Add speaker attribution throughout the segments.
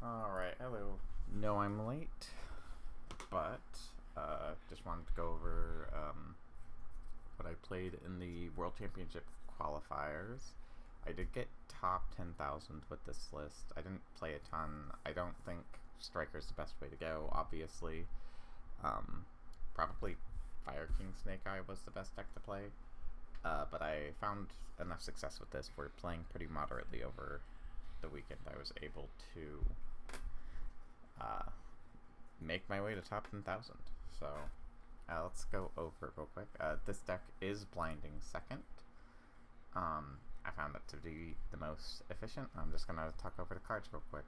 Speaker 1: Alright, hello. No, I'm late, but just wanted to go over what I played in the World Championship qualifiers. I did get top 10,000 with this list. I didn't play a ton. I don't think Striker's the best way to go, obviously. Probably Fire King Snake Eye was the best deck to play, but I found enough success with this. We're playing pretty moderately over the weekend. I was able to make my way to top 10,000. So let's go over real quick. This deck is blinding second. I found that to be the most efficient. I'm just going to talk over the cards real quick.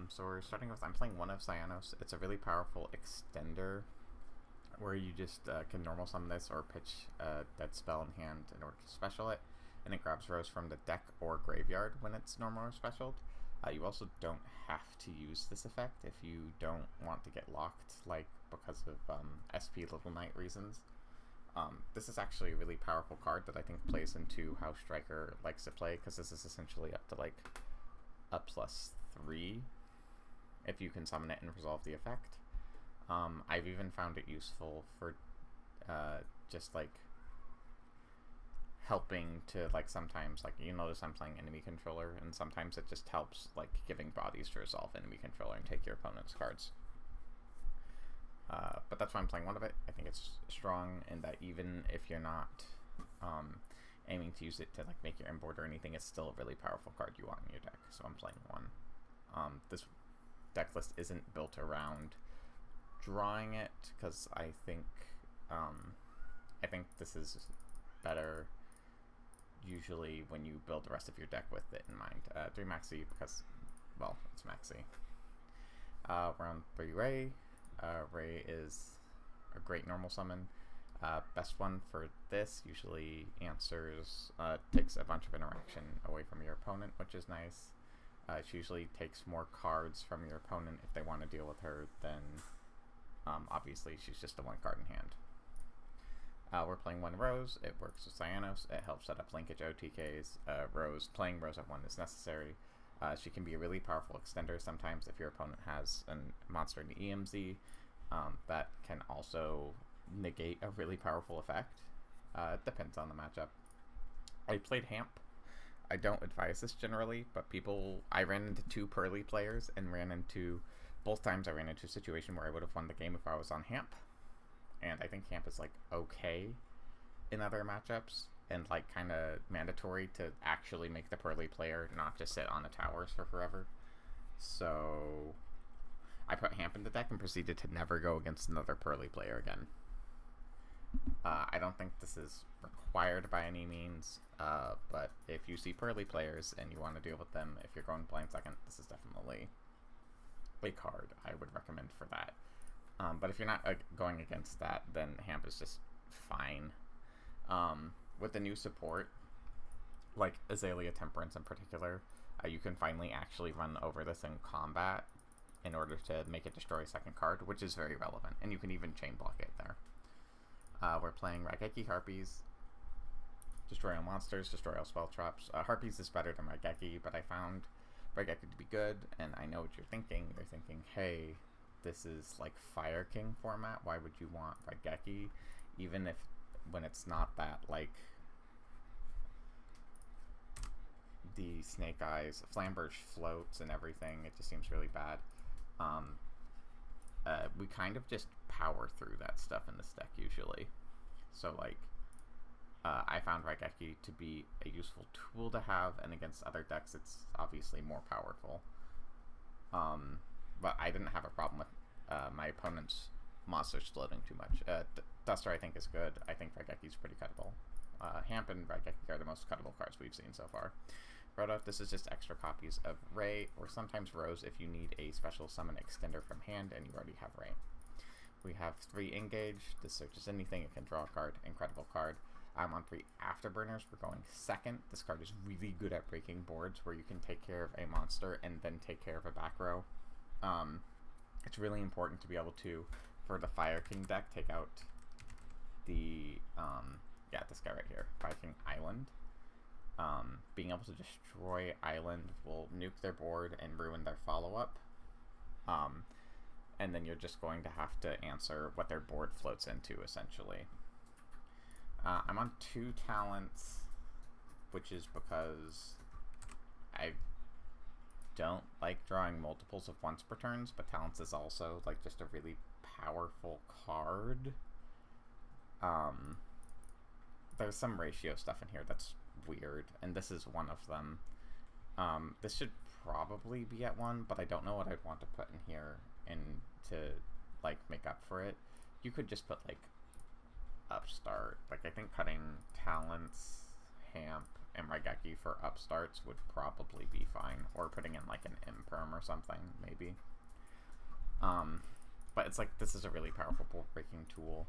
Speaker 1: So we're starting with, I'm playing one of Cyanos. It's a really powerful extender where you just can normal summon this or pitch a dead spell in hand in order to special it, and it grabs Rose from the deck or graveyard when it's normal or specialed. You also don't have to use this effect if you don't want to get locked, like because of SP Little Knight reasons. This is actually a really powerful card that I think plays into how Striker likes to play, because this is essentially up to like a +3 if you can summon it and resolve the effect. I've even found it useful for just like helping to, like, sometimes, like, you notice I'm playing enemy controller, and sometimes it just helps, like, giving bodies to resolve enemy controller and take your opponent's cards. But that's why I'm playing one of it. I think it's strong in that even if you're not aiming to use it to, like, make your inboard or anything, it's still a really powerful card you want in your deck, so I'm playing one. This deck list isn't built around drawing it, because I think this is better usually when you build the rest of your deck with it in mind. 3 Maxi because, well, it's Maxi. We're on 3 Ray. Ray is a great normal summon. Best one for this usually answers, takes a bunch of interaction away from your opponent, which is nice. She usually takes more cards from your opponent if they want to deal with her than, obviously, she's just a 1 card in hand. We're playing 1 Rose. It works with Cyanos. It helps set up linkage OTKs. Playing Rose at 1 is necessary. She can be a really powerful extender sometimes if your opponent has a monster in the EMZ. That can also negate a really powerful effect. It depends on the matchup. I played Hamp. I don't advise this generally, but I ran into 2 Pearly players and both times I ran into a situation where I would have won the game if I was on Hamp. And I think Hamp is, like, okay in other matchups, and, like, kind of mandatory to actually make the Pearly player not just sit on the towers for forever. So I put Hamp in the deck and proceeded to never go against another Pearly player again. I don't think this is required by any means, but if you see Pearly players and you want to deal with them, if you're going blind second, this is definitely a card I would recommend for that. But if you're not going against that, then Hamp is just fine. With the new support, like Azalea Temperance in particular, you can finally actually run over this in combat in order to make it destroy a second card, which is very relevant, and you can even chain block it there. We're playing Raigeki Harpies. Destroy all monsters, destroy all spell traps. Harpies is better than Raigeki, but I found Raigeki to be good, and I know what you're thinking. You're thinking, hey, this is like Fire King format. Why would you want Raigeki? Even if when it's not that, like the Snake Eyes, Flamberge floats and everything, it just seems really bad. We kind of just power through that stuff in this deck usually. So, like, I found Raigeki to be a useful tool to have, and against other decks it's obviously more powerful. But I didn't have a problem with my opponent's monsters floating too much. Duster I think is good. I think Raigeki's pretty cuttable. Hamp and Raigeki are the most cuttable cards we've seen so far. Rhoda, this is just extra copies of Ray, or sometimes Rose if you need a special summon extender from hand and you already have Ray. We have 3 Engage. This searches anything. It can draw a card. Incredible card. I'm on 3 Afterburners. We're going second. This card is really good at breaking boards where you can take care of a monster and then take care of a back row. It's really important to be able to, for the Fire King deck, take out the, this guy right here, Fire King Island. being able to destroy island will nuke their board and ruin their follow-up. And then you're just going to have to answer what their board floats into, essentially. I'm on 2 talents, which is because I don't like drawing multiples of once per turns, but talents is also like just a really powerful card. There's some ratio stuff in here that's weird, and this is one of them. This should probably be at 1, but I don't know what I'd want to put in here and to like make up for it. You could just put like upstart. Like I think cutting talents, Hamp, and Raigeki for upstarts would probably be fine, or putting in like an imperm or something maybe. But it's like, this is a really powerful board breaking tool.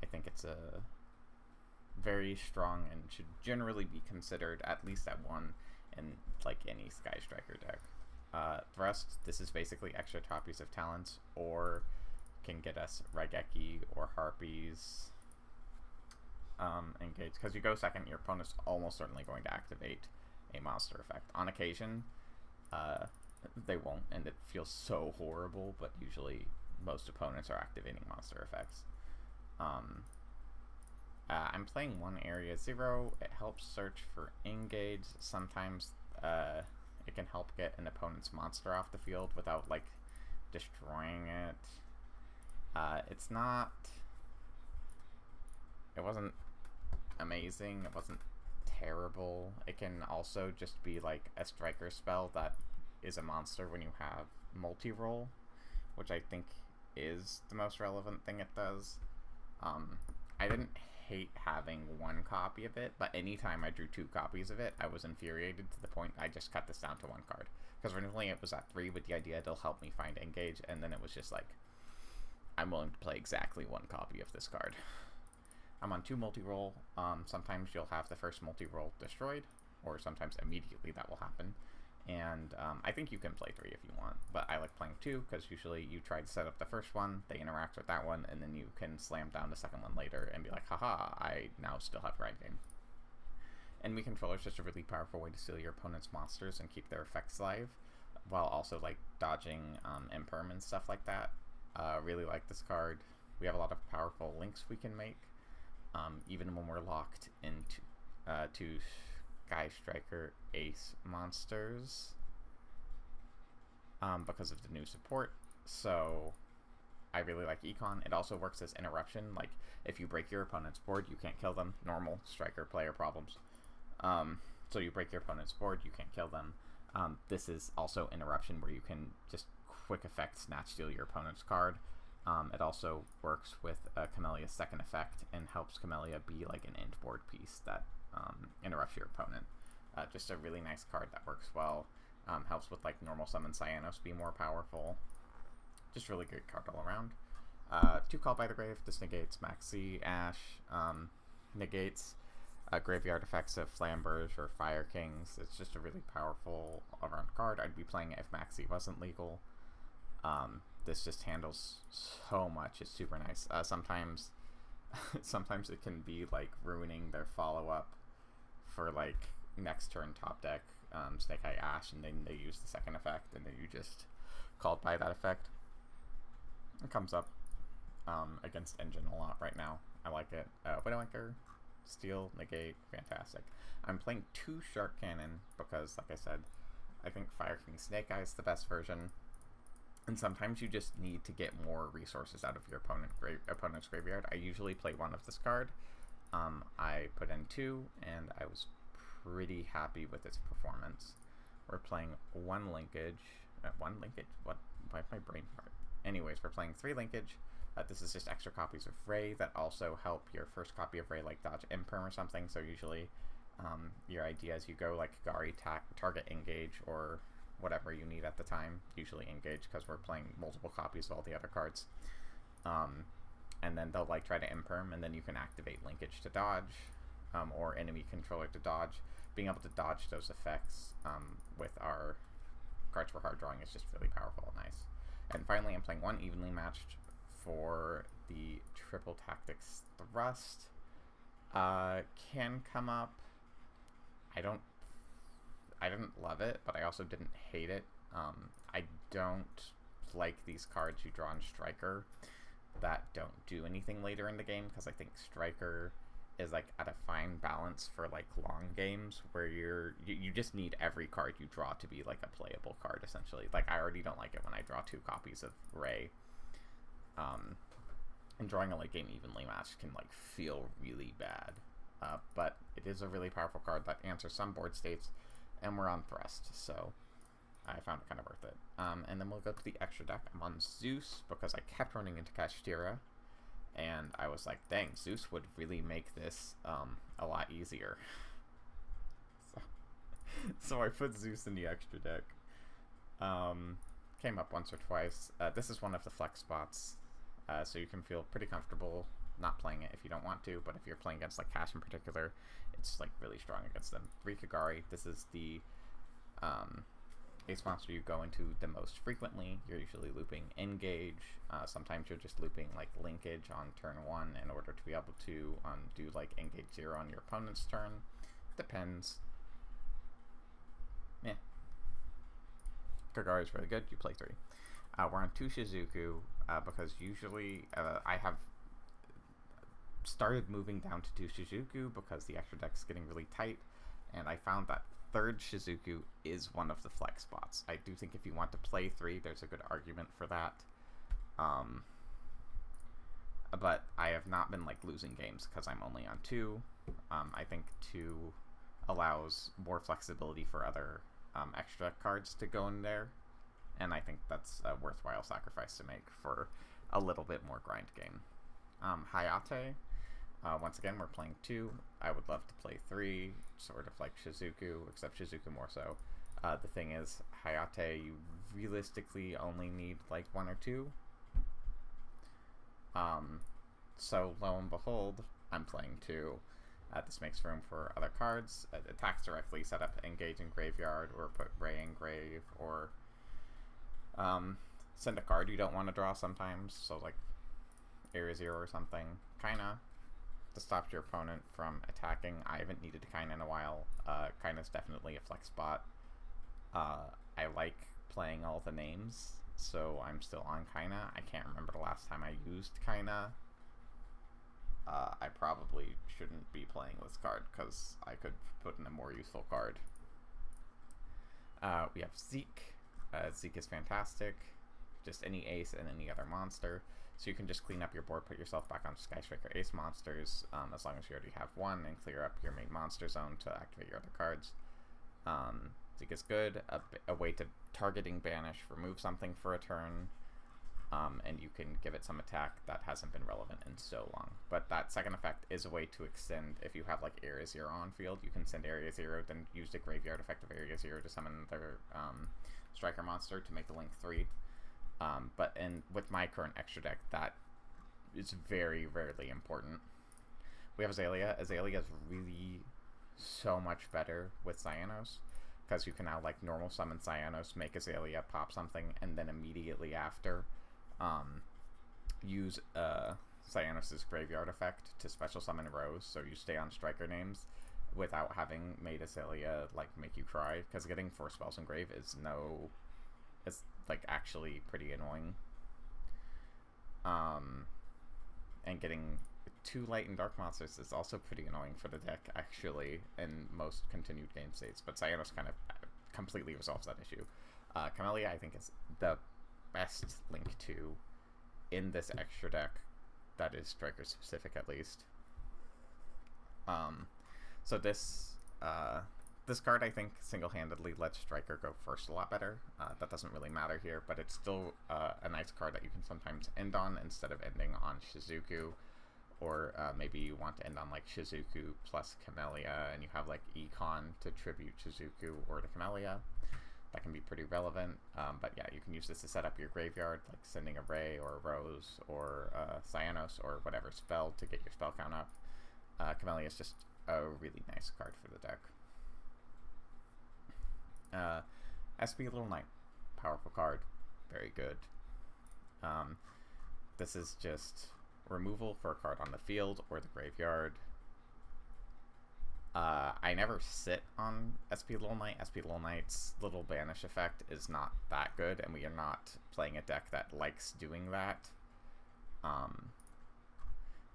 Speaker 1: I think it's a very strong and should generally be considered at least at 1 in like any Sky Striker deck. Thrust, this is basically extra copies of talents, or can get us Raigeki or Harpies. Engage, because you go second, your opponent's almost certainly going to activate a monster effect. On occasion, they won't, and it feels so horrible, but usually most opponents are activating monster effects. I'm playing 1 area 0. It helps search for engage. Sometimes it can help get an opponent's monster off the field without like destroying it. It's not... It wasn't amazing. It wasn't terrible. It can also just be like a striker spell that is a monster when you have multi-roll, which I think is the most relevant thing it does. I didn't hate having 1 copy of it, but anytime I drew 2 copies of it, I was infuriated to the point I just cut this down to 1 card. Because originally it was at 3 with the idea it'll help me find engage, and then it was just like, I'm willing to play exactly 1 copy of this card. I'm on 2 multi-roll. Sometimes you'll have the first multi-roll destroyed, or sometimes immediately that will happen. And I think you can play 3 if you want, but I like playing 2 because usually you try to set up the first one, they interact with that one, and then you can slam down the second one later and be like, haha, I now still have right game. Enemy Controller is just a really powerful way to steal your opponent's monsters and keep their effects live, while also like dodging imperm and stuff like that. Really like this card. We have a lot of powerful links we can make, even when we're locked into to Sky Striker Ace monsters, because of the new support. So I really like Econ. It also works as interruption. Like if you break your opponent's board, you can't kill them. Normal striker player problems. So you break your opponent's board, you can't kill them. This is also interruption, where you can just quick effect snatch steal your opponent's card. It also works with Camellia's second effect and helps Camellia be like an end board piece that interrupts your opponent. Just a really nice card that works well. Helps with like normal summon Cyanos be more powerful. Just really good card all around. 2 Call by the Grave. This negates Maxi, Ash. Negates graveyard effects of Flamberge or Fire Kings. It's just a really powerful all-around card. I'd be playing it if Maxi wasn't legal. This just handles so much. It's super nice. Sometimes it can be like ruining their follow-up for like next turn top deck, Snake Eye Ash, and then they use the second effect, and then you just called by that effect. It comes up against Engine a lot right now. I like it. Widowmaker, Steal, Negate, fantastic. I'm playing 2 Shark Cannon because, like I said, I think Fire King Snake Eye is the best version. And sometimes you just need to get more resources out of your opponent's graveyard. I usually play 1 of this card. I put in 2, and I was pretty happy with its performance. We're playing 1 linkage. 1 linkage? What? Why my brain fart? Anyways, we're playing 3 linkage. This is just extra copies of Ray that also help your first copy of Ray like dodge Imperm or something. So usually your idea is you go like Gari target engage or whatever you need at the time, usually engage because we're playing multiple copies of all the other cards. And then they'll like try to imperm, and then you can activate linkage to dodge, or enemy controller to dodge. Being able to dodge those effects with our cards for hard drawing is just really powerful and nice. And finally, I'm playing 1 evenly matched for the triple tactics thrust. Can come up. I don't I didn't love it, but I also didn't hate it. I don't like these cards you draw in Striker that don't do anything later in the game, because I think Striker is like at a fine balance for like long games where you just need every card you draw to be like a playable card essentially. Like I already don't like it when I draw 2 copies of Ray. And drawing a late game evenly matched can like feel really bad. But it is a really powerful card that answers some board states, and we're on Thrust, so I found it kind of worth it. And then we'll go to the extra deck. I'm on Zeus because I kept running into Kashtira, and I was like, dang, Zeus would really make this a lot easier. So I put Zeus in the extra deck. Came up once or twice. This is one of the flex spots, so you can feel pretty comfortable not playing it if you don't want to, but if you're playing against like Cash in particular, it's like really strong against them. 3 Kagari. This is the ace monster you go into the most frequently. You're usually looping Engage. Sometimes you're just looping like Linkage on turn 1 in order to be able to do like Engage 0 on your opponent's turn. Depends. Yeah. Kagari is really good. You play 3. We're on 2 Shizuku because usually I have started moving down to 2 Shizuku because the extra deck's getting really tight, and I found that 3rd Shizuku is one of the flex spots. I do think if you want to play 3, there's a good argument for that. But I have not been like losing games because I'm only on 2. I think 2 allows more flexibility for other extra cards to go in there, and I think that's a worthwhile sacrifice to make for a little bit more grind game. Hayate. Once again, we're playing 2. I would love to play 3, sort of like Shizuku, except Shizuku more so. The thing is, Hayate, you realistically only need like 1 or 2. So lo and behold, I'm playing 2. This makes room for other cards. Attacks directly, set up Engage in Graveyard, or put Ray in Grave, or send a card you don't want to draw sometimes, so like Area 0 or something. Kinda to stop your opponent from attacking. I haven't needed Kaina in a while. Kaina's definitely a flex spot. I like playing all the names, so I'm still on Kaina. I can't remember the last time I used Kaina. I probably shouldn't be playing this card because I could put in a more useful card. We have Zeke. Zeke is fantastic. Just any ace and any other monster. So you can just clean up your board, put yourself back on Sky Striker ace monsters, as long as you already have 1, and clear up your main monster zone to activate your other cards. Zeke is good. A way to targeting banish, remove something for a turn, and you can give it some attack that hasn't been relevant in so long. But that second effect is a way to extend. If you have like Area 0 on field, you can send Area 0, then use the graveyard effect of Area 0 to summon another striker monster to make the link 3. But with my current extra deck, that is very rarely important. We have Azalea. Azalea is really so much better with Cyanos, because you can now like normal summon Cyanos, make Azalea pop something, and then immediately after use Cyanos' graveyard effect to special summon Rose, so you stay on striker names without having made Azalea like make you cry, because getting 4 spells in grave is it's like actually pretty annoying. And getting 2 light and dark monsters is also pretty annoying for the deck actually in most continued game states, but Cyanos kind of completely resolves that issue. Camellia I think is the best link 2 in this extra deck that is striker specific at least. So this card I think single-handedly lets striker go first a lot better. That doesn't really matter here, but it's still a nice card that you can sometimes end on instead of ending on Shizuku, or maybe you want to end on like Shizuku plus Camellia and you have like Econ to tribute Shizuku or to Camellia. That can be pretty relevant, but yeah, you can use this to set up your graveyard, like sending a Ray or a Rose or Cyanos or whatever spell to get your spell count up. Camellia is just a really nice card for the deck. SP Little Knight, powerful card, very good. This is just removal for a card on the field or the graveyard. I never sit on SP Little Knight. SP Little Knight's little banish effect is not that good, and we are not playing a deck that likes doing that.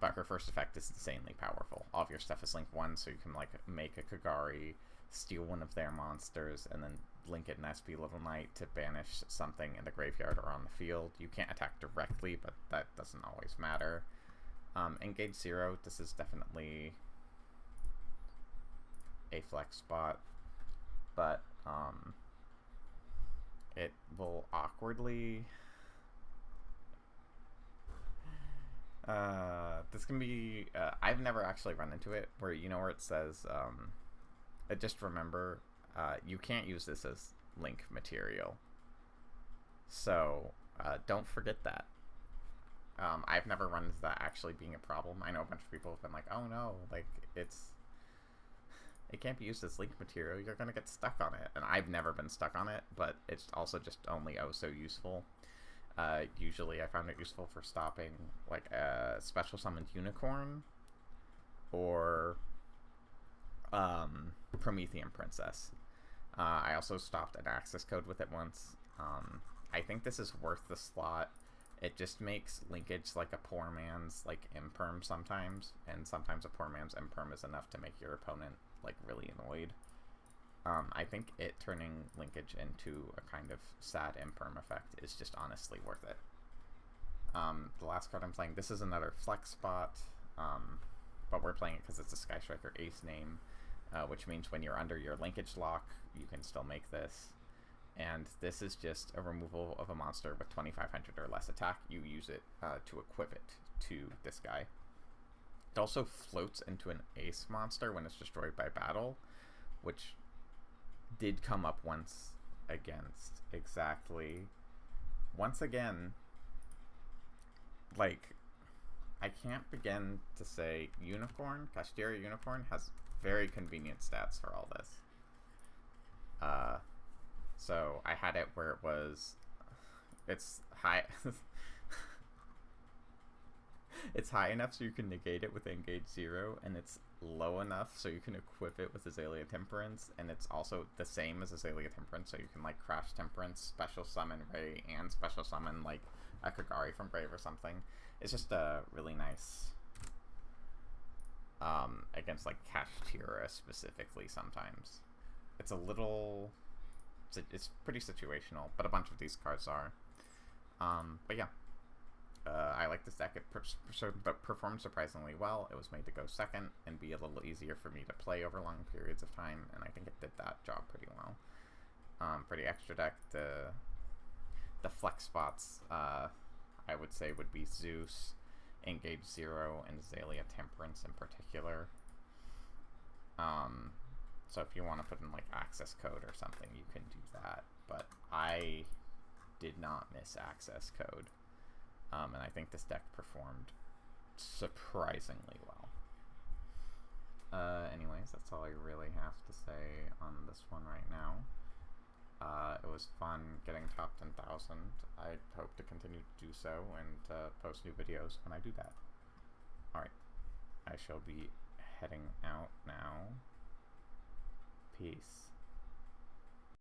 Speaker 1: But her first effect is insanely powerful. All of your stuff is link 1, so you can like make a Kagari, steal one of their monsters, and then link it in SP Little Knight to banish something in the graveyard or on the field. You can't attack directly, but that doesn't always matter. Engage 0, this is definitely a flex spot, but it will awkwardly... this can be... I've never actually run into it, where you know where it says, just remember, you can't use this as link material. So, don't forget that. I've never run into that actually being a problem. I know a bunch of people have been like, oh no, like, it can't be used as link material, you're gonna get stuck on it. And I've never been stuck on it, but it's also just only oh so useful. Usually I found it useful for stopping like a special summoned unicorn or Promethean Princess. I also stopped an access code with it once. I think this is worth the slot. It just makes linkage like a poor man's like imperm sometimes, and sometimes a poor man's imperm is enough to make your opponent like really annoyed. I think it turning linkage into a kind of sad imperm effect is just honestly worth it. The last card I'm playing, this is another flex spot, but we're playing it because it's a Sky Striker Ace name, which means when you're under your linkage lock, you can still make this. And this is just a removal of a monster with 2500 or less attack. You use it to equip it to this guy. It also floats into an ace monster when it's destroyed by battle, which did come up once against exactly. Once again, like, I can't begin to say Unicorn, Kashtira Unicorn, has very convenient stats for all this. So I had it where it was, it's high, it's high enough so you can negate it with Engage 0, and it's low enough so you can equip it with Azalea Temperance, and it's also the same as Azalea Temperance, so you can like Crash Temperance, Special Summon Ray, and Special Summon like a Kagari from Brave or something. It's just a really nice, against like Kashtira specifically sometimes. It's a little... It's pretty situational, but a bunch of these cards are. But yeah, I like this deck. It performed surprisingly well. It was made to go second and be a little easier for me to play over long periods of time, and I think it did that job pretty well. Pretty extra deck. The flex spots, I would say, would be Zeus, Engage 0, and Azalea Temperance in particular. So if you want to put in like access code or something, you can do that. But I did not miss access code. And I think this deck performed surprisingly well. Anyways, that's all I really have to say on this one right now. It was fun getting top 10,000. I hope to continue to do so and post new videos when I do that. Alright, I shall be heading out now. Peace.